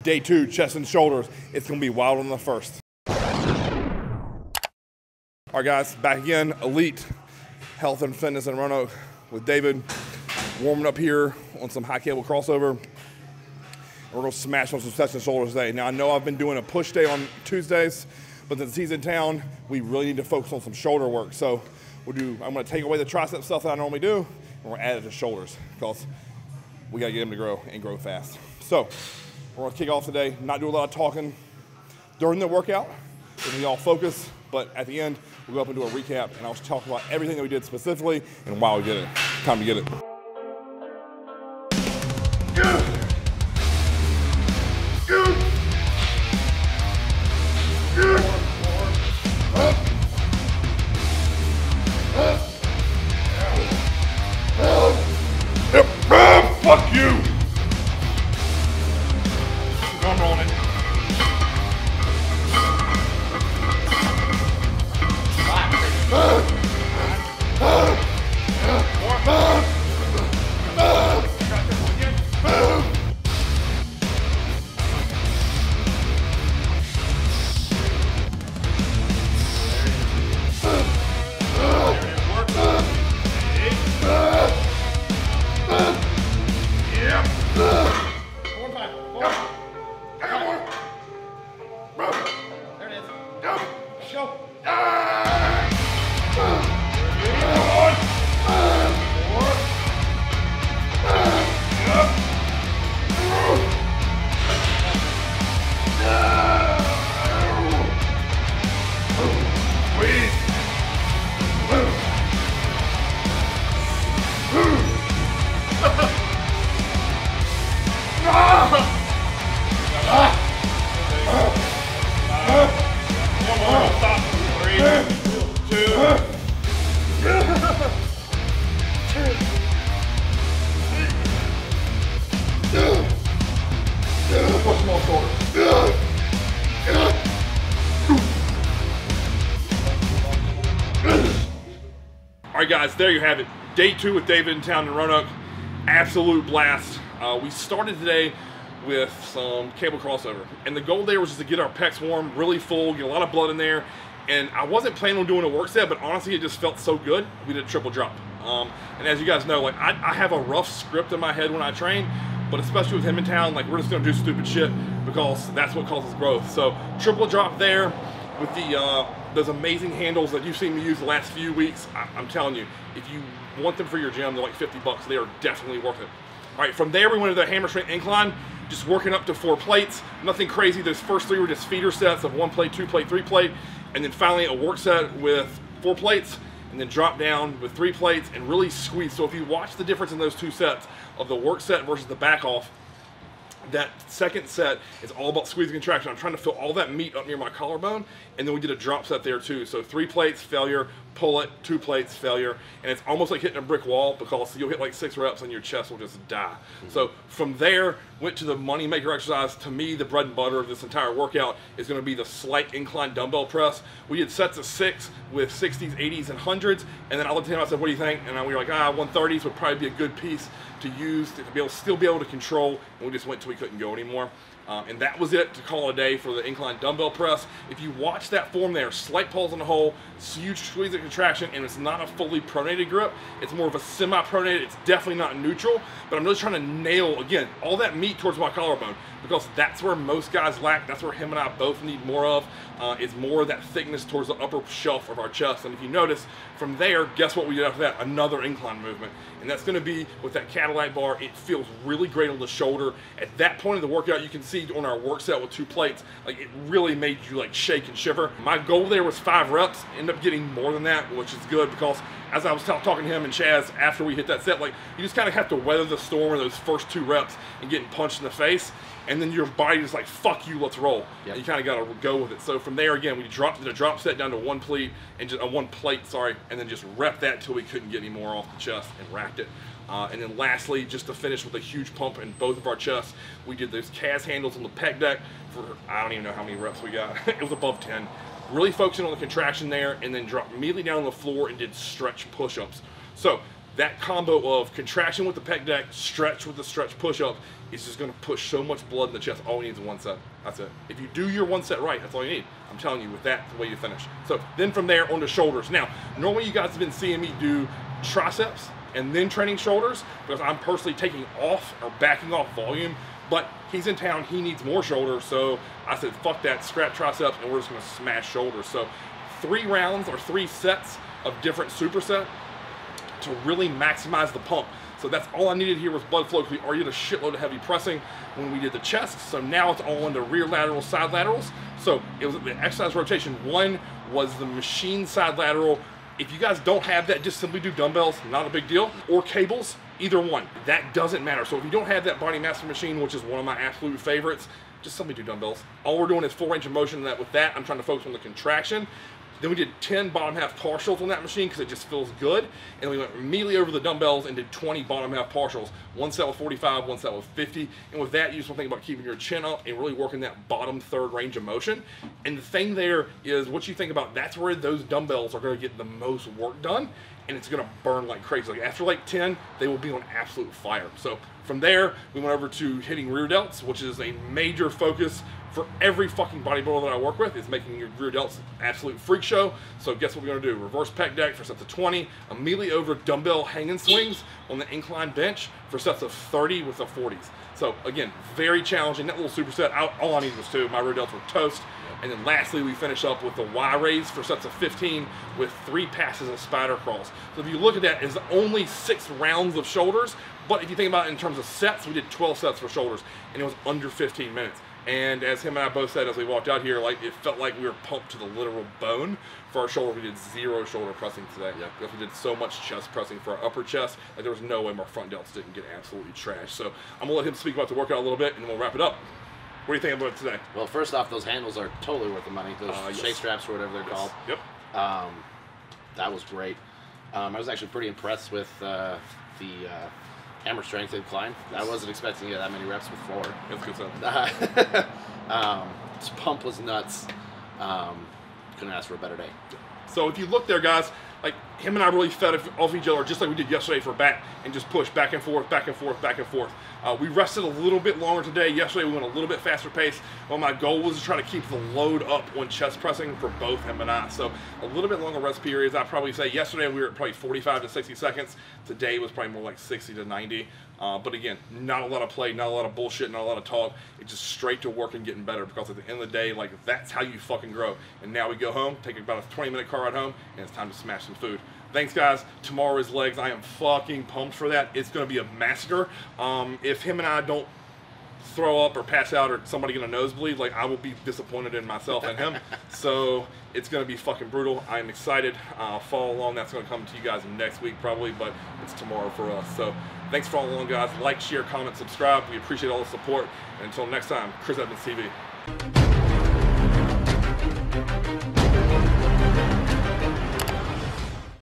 Day 2, chest and shoulders. It's gonna be wild on the first. All right guys, back again, Elite Health and Fitness in Roanoke with David. Warming up here on some high cable crossover. We're gonna smash on some chest and shoulders today. Now I know I've been doing a push day on Tuesdays, but since he's in town, we really need to focus on some shoulder work. So I'm gonna take away the tricep stuff that I normally do, and we're gonna add it to shoulders because we gotta get him to grow and grow fast. So we're gonna kick off today, not do a lot of talking during the workout. We're gonna be all focused, but at the end, we'll go up and do a recap, and I'll talk about everything that we did specifically and why we did it. Time to get it. Fuck you! I'm on it. All right guys, there you have it. Day 2 with David in town in Roanoke. Absolute blast. We started today with some cable crossover, and the goal there was just to get our pecs warm, really full, get a lot of blood in there. And I wasn't planning on doing a work set, but honestly it just felt so good. We did a triple drop. And as you guys know, like I have a rough script in my head when I train, but especially with him in town, like we're just gonna do stupid shit because that's what causes growth. So triple drop there with the those amazing handles that you've seen me use the last few weeks. I'm telling you, if you want them for your gym, they're like 50 bucks. They are definitely worth it. All right, from there we went to the hammer strength incline, just working up to 4 plates. Nothing crazy. Those first 3 were just feeder sets of 1 plate, 2 plate, 3 plate, and then finally a work set with 4 plates, and then drop down with 3 plates and really squeeze. So if you watch the difference in those 2 sets of the work set versus the back off, that second set is all about squeezing contraction. I'm trying to feel all that meat up near my collarbone, and then we did a drop set there too. So 3 plates, failure, pull it, 2 plates, failure, and it's almost like hitting a brick wall because you'll hit like 6 reps and your chest will just die. So from there, went to the money maker exercise. To me, the bread and butter of this entire workout is gonna be the slight incline dumbbell press. We did sets of 6 with 60s, 80s, and 100s, and then I looked at him, I said, what do you think? And we were like, 130s would probably be a good piece to use to be able, still be able to control, and we just went till we couldn't go anymore. And that was it to call a day for the incline dumbbell press. If you watch that form there, slight pulls in the hole, huge squeeze and contraction, and it's not a fully pronated grip. It's more of a semi-pronated. It's definitely not neutral, but I'm really trying to nail, again, all that meat towards my collarbone because that's where most guys lack. That's where him and I both need more of. Is more of that thickness towards the upper shelf of our chest. And if you notice, from there, guess what we did after that? Another incline movement. And that's gonna be with that Cadillac bar. It feels really great on the shoulder. At that point of the workout, you can see on our work set with 2 plates, like it really made you like shake and shiver. My goal there was 5 reps, end up getting more than that, which is good because as I was talking to him and Chaz after we hit that set, like you just kind of have to weather the storm of those first 2 reps and getting punched in the face. And then your body is like, fuck you, let's roll. Yep. And you kind of got to go with it. So from there, again, we dropped the drop set down to 1 plate, and just 1 plate, sorry, and then just rep that till we couldn't get any more off the chest and racked it. And then lastly, just to finish with a huge pump in both of our chests, we did those CAS handles on the pec deck for, I don't even know how many reps we got. It was above 10. Really focusing on the contraction there, and then dropped immediately down on the floor and did stretch push-ups. So that combo of contraction with the pec deck, stretch with the stretch push-up is just going to push so much blood in the chest. All you need is one set. That's it. If you do your one set right, that's all you need. I'm telling you, with that, the way you finish. So then from there on to shoulders. Now, normally you guys have been seeing me do triceps and then training shoulders because I'm personally taking off or backing off volume, but he's in town, he needs more shoulders, so I said, fuck that, scrap triceps, and we're just going to smash shoulders. So 3 rounds or 3 sets of different superset to really maximize the pump. So that's all I needed here was blood flow, because we already did a shitload of heavy pressing when we did the chest. So now it's all into rear laterals, side laterals. So it was the exercise rotation. 1 was the machine side lateral. If you guys don't have that, just simply do dumbbells, not a big deal, or cables, either one. That doesn't matter. So if you don't have that Body Master machine, which is one of my absolute favorites, just simply do dumbbells. All we're doing is full range of motion. That with that, I'm trying to focus on the contraction. Then we did 10 bottom half partials on that machine because it just feels good. And we went immediately over the dumbbells and did 20 bottom half partials. 1 set with 45, 1 set with 50. And with that, you just want to think about keeping your chin up and really working that bottom third range of motion. And the thing there is what you think about, that's where those dumbbells are going to get the most work done. And it's going to burn like crazy. Like after like 10, they will be on absolute fire. So from there, we went over to hitting rear delts, which is a major focus for every fucking bodybuilder that I work with, is making your rear delts absolute freak show. So guess what we're going to do? Reverse pec deck for sets of 20, immediately over dumbbell hanging swings on the incline bench for sets of 30 with the 40s. So again, very challenging. That little superset, all I needed was 2. My rear delts were toast. And then lastly, we finish up with the Y raise for sets of 15 with 3 passes of spider crawls. So if you look at that, it's only 6 rounds of shoulders. But if you think about it in terms of sets, we did 12 sets for shoulders, and it was under 15 minutes. And as him and I both said as we walked out here, like it felt like we were pumped to the literal bone for our shoulder. We did 0 shoulder pressing today. Yeah. Because we did so much chest pressing for our upper chest, like there was no way my front delts didn't get absolutely trashed. So I'm gonna let him speak about the workout a little bit, and then we'll wrap it up. What do you think about it today? Well, first off, those handles are totally worth the money. Those shake straps or whatever they're called. Yep. That was great. I was actually pretty impressed with the hammer strength incline. I wasn't expecting to get that many reps with floor. That's good stuff. This pump was nuts. Couldn't ask for a better day. So if you look there, guys, like him and I really fed off each other just like we did yesterday for back, and just pushed back and forth, back and forth, back and forth. We rested a little bit longer today. Yesterday we went a little bit faster pace. Well, my goal was to try to keep the load up on chest pressing for both him and I. So a little bit longer rest periods. I'd probably say yesterday we were at probably 45 to 60 seconds. Today was probably more like 60 to 90. But again, not a lot of play, not a lot of bullshit, not a lot of talk. It's just straight to work and getting better, because at the end of the day, like that's how you fucking grow. And now we go home, take about a 20-minute car ride home, and it's time to smash some food. Thanks, guys. Tomorrow is legs. I am fucking pumped for that. It's going to be a massacre. If him and I don't throw up or pass out or somebody get a nosebleed, like I will be disappointed in myself and him. So it's going to be fucking brutal. I am excited. Follow along. That's going to come to you guys next week probably, but it's tomorrow for us. So thanks for following along, guys. Like, share, comment, subscribe. We appreciate all the support. And until next time, Chris Evans TV.